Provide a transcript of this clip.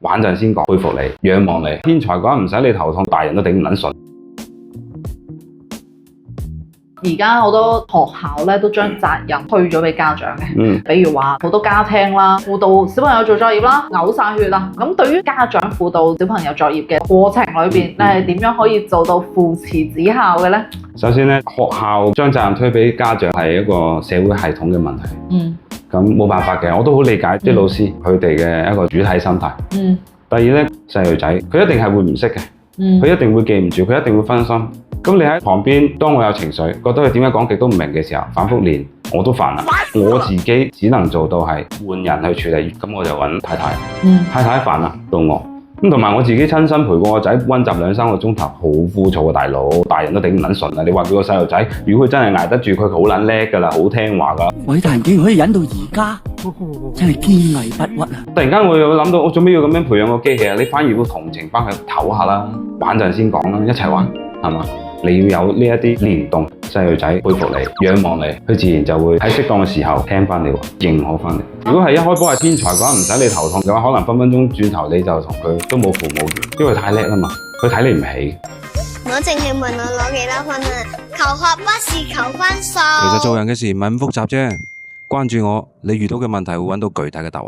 玩陣先講，佩服你，仰望你。天才嘅話唔使你頭痛，大人都頂唔撚順。而家好多學校咧都將責任推咗俾家長嘅，比如話好多家庭啦，輔導小朋友做作業啦，嘔晒血啦。咁對於家長輔導小朋友作業嘅過程裏邊，你係點樣可以做到扶持子效嘅呢？首先咧，學校將責任推俾家長係一個社會系統嘅問題。咁冇辦法嘅，我都好理解啲老師佢哋嘅一個主體心態。第二咧，細路仔佢一定係會唔識嘅，佢一定會記唔住，佢一定會分心。咁你喺旁邊，當我有情緒，覺得佢點解講極都唔明嘅時候，反覆練，我都煩啦。我自己只能做到係換人去處理，咁我就揾太太。太太煩啦，到我。咁同埋我自己親身陪過我仔溫習2-3個鐘頭，好枯燥啊，大佬，大人都頂唔撚順啊！你話叫個細路仔，如果佢真係捱得住，佢好撚叻㗎啦，好聽話㗎。偉大人竟然可以忍到而家，真係堅毅不屈啊！突然間我又諗到，我做咩要咁樣培養個機器啊？你反而要同情翻佢唞下啦，玩陣先講啦，一齊玩係嘛？你要有呢一啲連動，細路仔佩服你、仰望你，佢自然就會喺適當嘅時候聽翻你，認可翻你。如果係一開波係天才嘅話，唔使你頭痛嘅話，可能分分鐘轉頭你就同佢都冇父母緣，因為佢太叻啦嘛，佢睇你唔起。我淨係問我攞幾多分啊？求學不是求分數。其實做人嘅事唔係咁複雜啫，關注我，你遇到嘅問題會揾到具體嘅答案。